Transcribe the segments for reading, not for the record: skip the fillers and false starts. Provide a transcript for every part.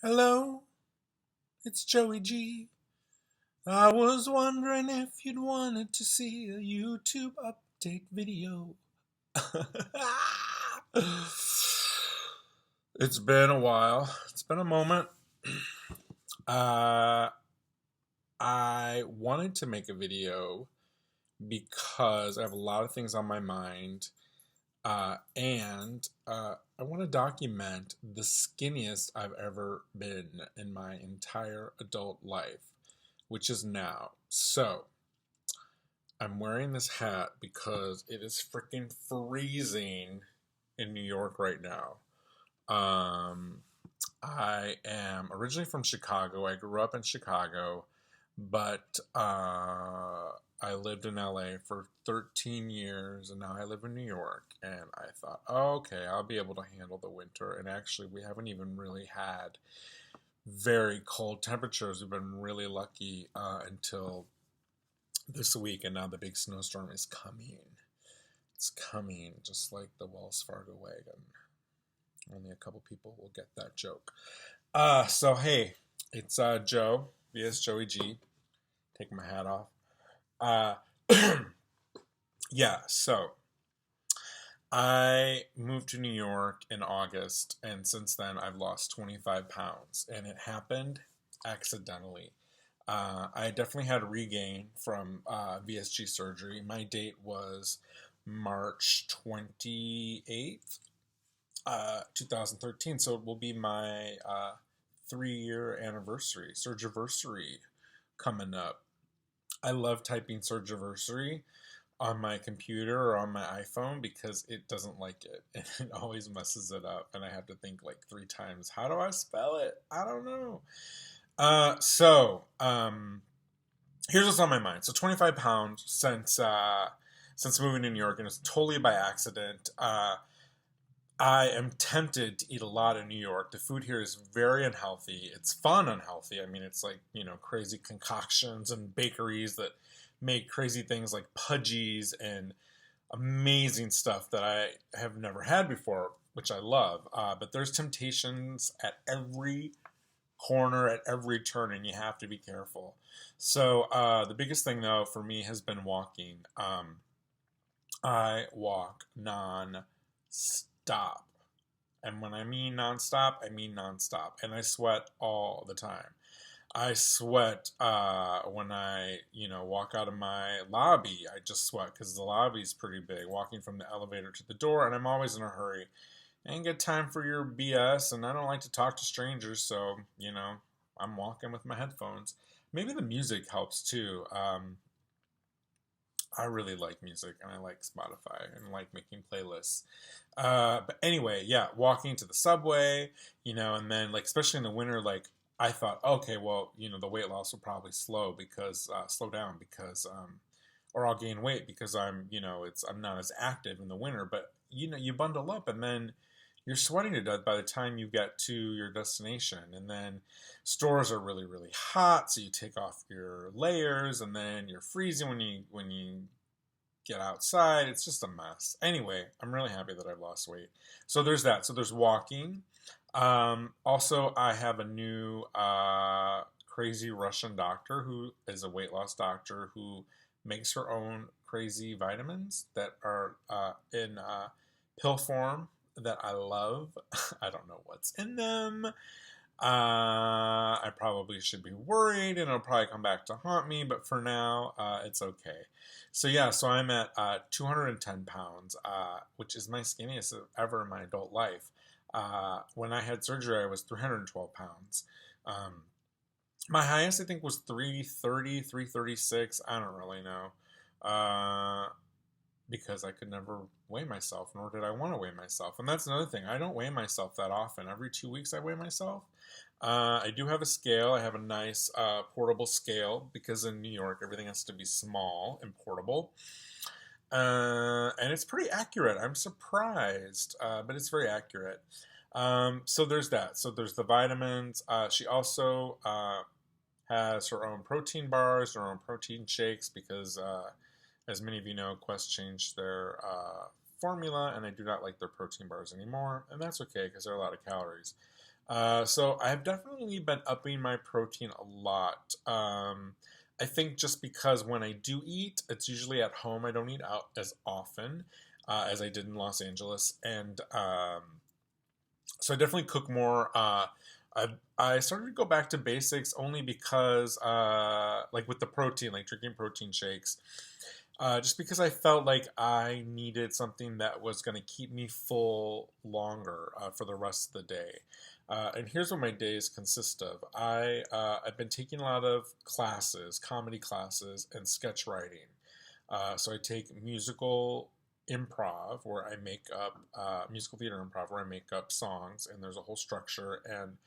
Hello, it's Joey G. I was wondering if you'd wanted to see a YouTube update video. It's been a while. It's been a moment. Uh, I wanted to make a video because I have a lot of things on my mind. And I want to document the skinniest I've ever been in my entire adult life, which is now. So, I'm wearing this hat because it is freaking freezing in New York right now. Um, I am originally from Chicago. I grew up in Chicago, but I lived in LA for 13 years, and now I live in New York. And I thought, oh, okay, I'll be able to handle the winter. And actually, we haven't even really had very cold temperatures. We've been really lucky until this week, and now the big snowstorm is coming. It's coming, just like the Wells Fargo wagon. Only a couple people will get that joke. So hey, it's Joe, vs Joey G. Taking my hat off. Uh, yeah, so I moved to New York in August, and since then I've lost 25 pounds, and it happened accidentally. I definitely had a regain from VSG surgery. My date was March 28th, 2013, so it will be my 3-year anniversary, surgiversary coming up. I love typing surgiversary on my computer or on my iPhone because it doesn't like it and it always messes it up, and I have to think like 3 times. How do I spell it? I don't know. Here's what's on my mind. So 25 pounds since moving to New York, and it's totally by accident. I am tempted to eat a lot in New York. The food here is very unhealthy. It's fun unhealthy. I mean, it's like, crazy concoctions and bakeries that make crazy things like pudgies and amazing stuff that I have never had before, which I love. But there's temptations at every corner, at every turn, and you have to be careful. So the biggest thing, though, for me has been walking. I walk non-stop. And when I mean nonstop, I mean nonstop. And I sweat all the time. I sweat when I, walk out of my lobby. I just sweat because the lobby is pretty big. Walking from the elevator to the door, and I'm always in a hurry. I ain't got time for your BS, and I don't like to talk to strangers, so, I'm walking with my headphones. Maybe the music helps too. I really like music, and I like Spotify, and I like making playlists. But anyway, yeah, walking to the subway, and then like especially in the winter, like I thought, okay, well, the weight loss will probably slow down because, or I'll gain weight because I'm not as active in the winter. But you bundle up, and then you're sweating to death by the time you get to your destination. And then stores are really, really hot, so you take off your layers, and then you're freezing when you get outside. It's just a mess. Anyway, I'm really happy that I've lost weight. So there's that. So there's walking. Also, I have a new crazy Russian doctor who is a weight loss doctor who makes her own crazy vitamins that are in pill form that I love. I don't know what's in them. I probably should be worried, and it'll probably come back to haunt me, but for now, it's okay. So yeah, so I'm at 210 pounds, which is my skinniest ever in my adult life. When I had surgery, I was 312 pounds. My highest, I think, was 330, 336. I don't really know. Because I could never weigh myself, nor did I want to weigh myself. And that's another thing. I don't weigh myself that often. Every 2 weeks I weigh myself. I do have a scale. I have a nice portable scale because in New York everything has to be small and portable. And it's pretty accurate. I'm surprised, but it's very accurate. So there's that. So there's the vitamins. She also has her own protein bars, her own protein shakes because as many of you know, Quest changed their formula, and I do not like their protein bars anymore, and that's okay because they're a lot of calories. So I've definitely been upping my protein a lot. I think just because when I do eat, it's usually at home. I don't eat out as often as I did in Los Angeles, and so I definitely cook more. I started to go back to basics only because, like with the protein, like drinking protein shakes, just because I felt like I needed something that was going to keep me full longer for the rest of the day. And here's what my days consist of. I've been taking a lot of classes, comedy classes, and sketch writing. So I take musical improv where I make up musical theater improv where I make up songs and there's a whole structure and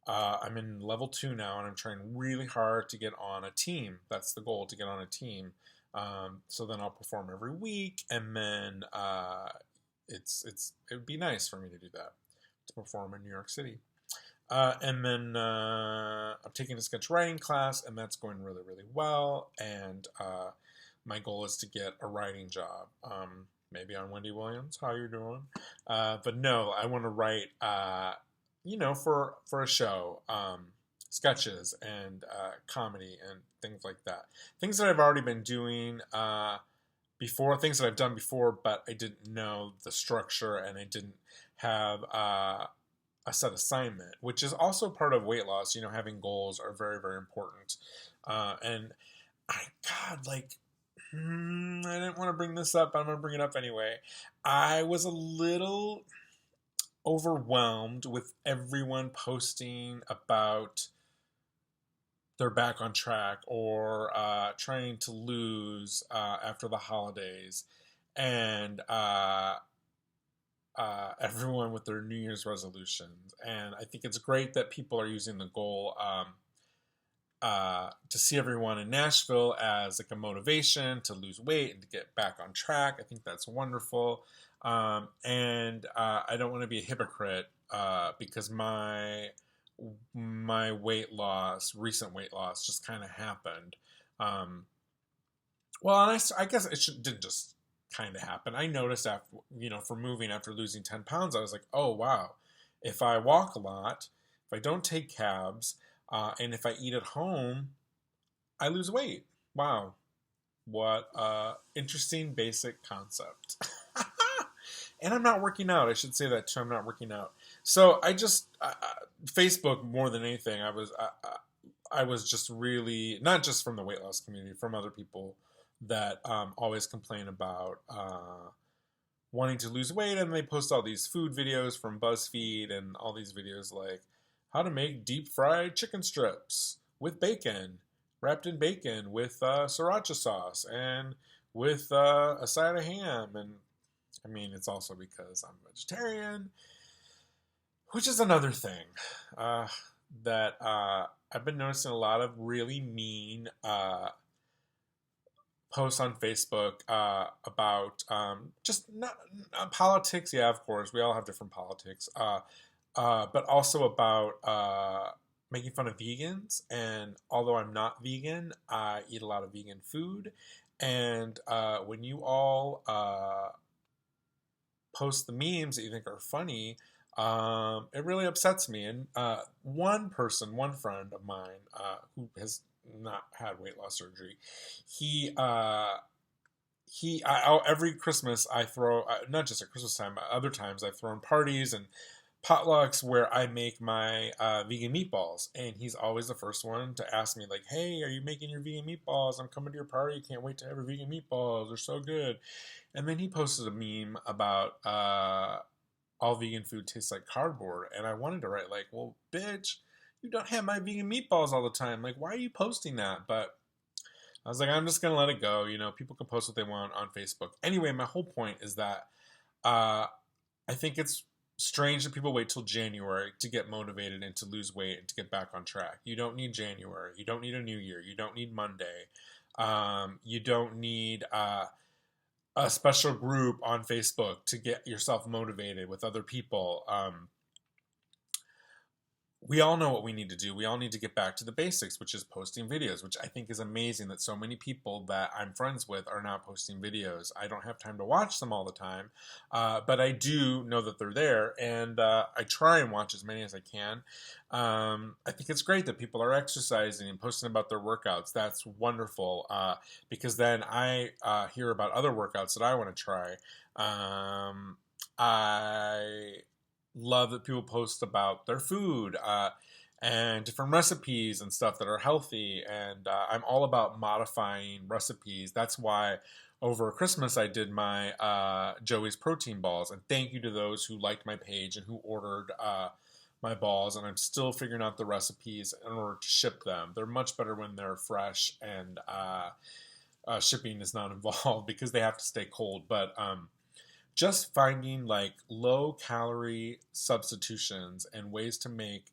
I'm in level 2 now and I'm trying really hard to get on a team. That's the goal, to get on a team. So then I'll perform every week and then it would be nice for me to do that, to perform in New York City. And then I'm taking a sketch writing class, and that's going really, really well. And my goal is to get a writing job, maybe on Wendy Williams. How you doing? But no, I want to write, for a show, sketches and comedy and things like that. Things that I've already been doing before, things that I've done before, but I didn't know the structure and I didn't have a set assignment, which is also part of weight loss. Having goals are very, very important. And God, like, I didn't want to bring this up, but I'm going to bring it up anyway. I was a little overwhelmed with everyone posting about they're back on track or trying to lose after the holidays. And everyone with their New Year's resolutions. And I think it's great that people are using the goal to see everyone in Nashville as like a motivation to lose weight and to get back on track. I think that's wonderful. And I don't want to be a hypocrite because my recent weight loss just kind of happened. Well, and I guess didn't just kind of happen. I noticed after, for moving after losing 10 pounds, I was like, oh, wow. If I walk a lot, if I don't take cabs, and if I eat at home, I lose weight. Wow. What interesting basic concept. And I'm not working out. I should say that too. I'm not working out. So I just, Facebook more than anything, I was just really, not just from the weight loss community, from other people that always complain about wanting to lose weight, and they post all these food videos from BuzzFeed and all these videos like how to make deep fried chicken strips with bacon, wrapped in bacon with sriracha sauce and with a side of ham. And I mean, it's also because I'm a vegetarian, which is another thing that I've been noticing a lot of really mean posts on Facebook about just not politics. Yeah, of course, we all have different politics, but also about making fun of vegans. And although I'm not vegan, I eat a lot of vegan food. And when you all post the memes that you think are funny, it really upsets me. And one friend of mine who has not had weight loss surgery, every Christmas I throw, not just at Christmas time, other times I've thrown parties and potlucks where I make my vegan meatballs, and he's always the first one to ask me like, "Hey, are you making your vegan meatballs? I'm coming to your party. Can't wait to have your vegan meatballs. They're so good." And then he posted a meme about all vegan food tastes like cardboard, and I wanted to write like, "Well, bitch, you don't have my vegan meatballs all the time. Like, why are you posting that?" But I was like, I'm just gonna let it go. People can post what they want on Facebook. Anyway, my whole point is that I think it's strange that people wait till January to get motivated and to lose weight and to get back on track. You don't need January. You don't need a new year. You don't need Monday. You don't need a special group on Facebook to get yourself motivated with other people. we all know what we need to do. We all need to get back to the basics, which is posting videos, which I think is amazing that so many people that I'm friends with are now posting videos. I don't have time to watch them all the time, but I do know that they're there, and I try and watch as many as I can. I think it's great that people are exercising and posting about their workouts. That's wonderful, because then I hear about other workouts that I want to try. I love that people post about their food, and different recipes and stuff that are healthy. And I'm all about modifying recipes. That's why over Christmas I did my Joey's protein balls. And thank you to those who liked my page and who ordered my balls. And I'm still figuring out the recipes in order to ship them. They're much better when they're fresh, and shipping is not involved because they have to stay cold. But just finding like low calorie substitutions and ways to make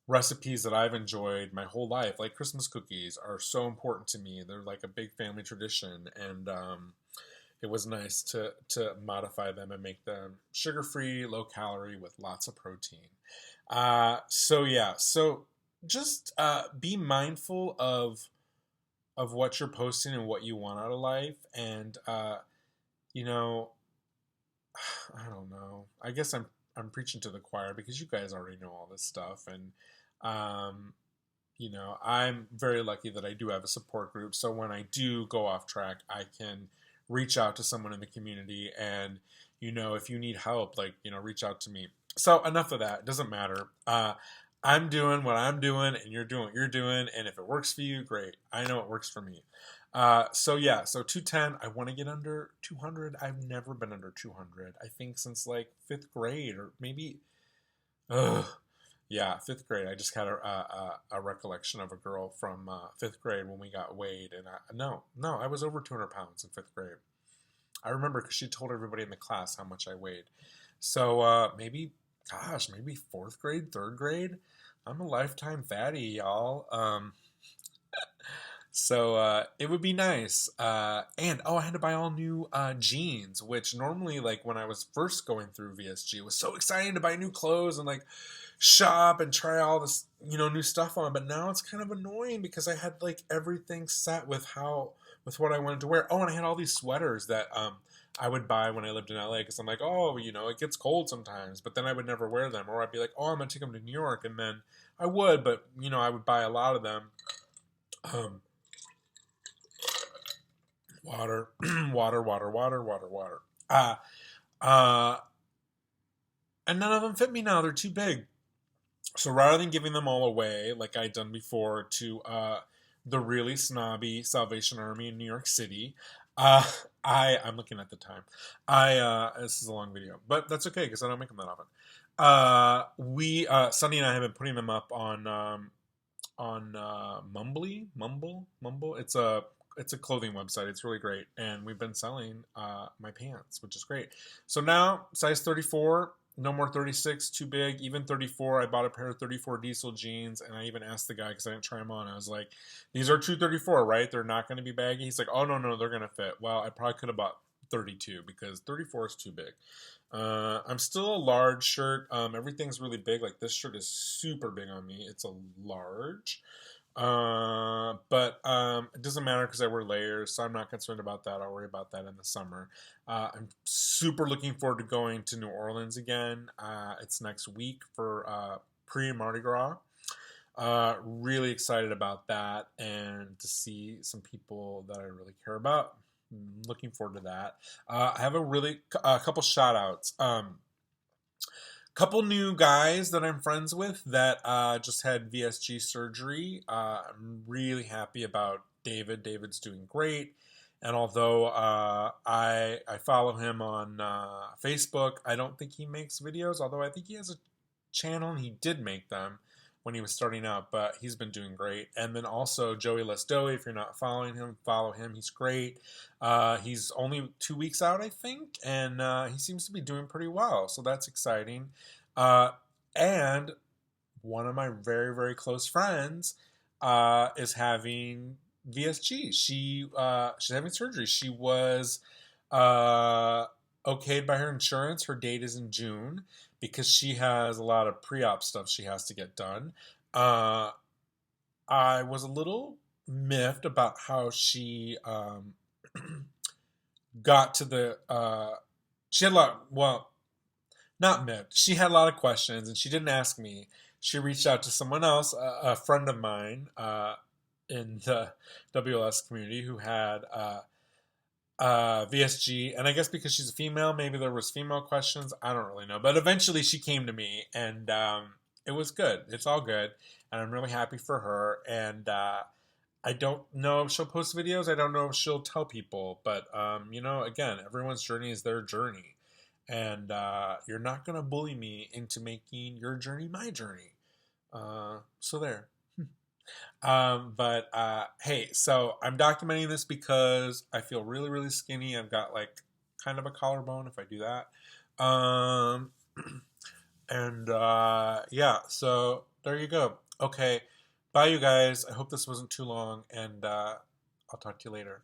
recipes that I've enjoyed my whole life, like Christmas cookies, are so important to me. They're like a big family tradition, and it was nice to modify them and make them sugar free, low calorie, with lots of protein. So yeah, so just be mindful of what you're posting and what you want out of life, and you know, I don't know. I guess I'm preaching to the choir because you guys already know all this stuff, and um, I'm very lucky that I do have a support group. So when I do go off track, I can reach out to someone in the community, and if you need help, like reach out to me. So enough of that. It doesn't matter. I'm doing what I'm doing, and you're doing what you're doing, and if it works for you, great. I know it works for me. So yeah, so 210. I want to get under 200. I've never been under 200. I think since like fifth grade, or maybe, ugh, yeah, fifth grade. I just had a recollection of a girl from fifth grade when we got weighed, and no, I was over 200 pounds in fifth grade. I remember because she told everybody in the class how much I weighed. So maybe fourth grade, third grade. I'm a lifetime fatty, y'all. So it would be nice. And I had to buy all new jeans, which normally, like when I was first going through VSG, it was so exciting to buy new clothes and like shop and try all this, new stuff on. But now it's kind of annoying because I had like everything set with what I wanted to wear. Oh, and I had all these sweaters that I would buy when I lived in LA because I'm like, oh, it gets cold sometimes. But then I would never wear them, or I'd be like, oh, I'm gonna take them to New York, and then I would, but I would buy a lot of them. Water, water. Uh, uh, and none of them fit me now. They're too big. So rather than giving them all away, like I'd done before, to the really snobby Salvation Army in New York City, uh, I'm looking at the time. This is a long video, but that's okay because I don't make them that often. Sunny and I have been putting them up on Mumble. It's a clothing website. It's really great, and we've been selling my pants, which is great. So now size 34. No more 36, too big. Even 34, I bought a pair of 34 diesel jeans, and I even asked the guy because I didn't try them on. I was like, these are 234, right? They're not going to be baggy? He's like, oh, no, they're going to fit. Well, I probably could have bought 32 because 34 is too big. I'm still a large shirt. Everything's really big. Like this shirt is super big on me. It's a large. But it doesn't matter because I wear layers, so I'm not concerned about that. I'll worry about that in the summer. I'm super looking forward to going to New Orleans again. It's next week for pre-Mardi Gras. Really excited about that and to see some people that I really care about. Looking forward to that. I have a couple shout outs. Couple new guys that I'm friends with that just had VSG surgery. I'm really happy about David. David's doing great. And although I follow him on Facebook, I don't think he makes videos, although I think he has a channel and he did make them when he was starting out, but he's been doing great. And then also Joey Lestoe, if you're not following him, follow him. He's great. He's only 2 weeks out, I think, and he seems to be doing pretty well, so that's exciting. And one of my very, very close friends is having VSG. She's having surgery. She was okayed by her insurance. Her date is in June, because she has a lot of pre-op stuff she has to get done. Uh, I was a little miffed about how she got to the. She had a lot. Well, not miffed. She had a lot of questions, and she didn't ask me. She reached out to someone else, a friend of mine in the WLS community, who had VSG, and I guess because she's a female, maybe there was female questions. I don't really know, but eventually she came to me, and it was good. It's all good, and I'm really happy for her. And I don't know if she'll post videos. I don't know if she'll tell people, but again, everyone's journey is their journey, and you're not gonna bully me into making your journey my journey. So there. But hey, so I'm documenting this because I feel really, really skinny. I've got like kind of a collarbone if I do that. And yeah, so there you go. Okay, bye, you guys. I hope this wasn't too long, and I'll talk to you later.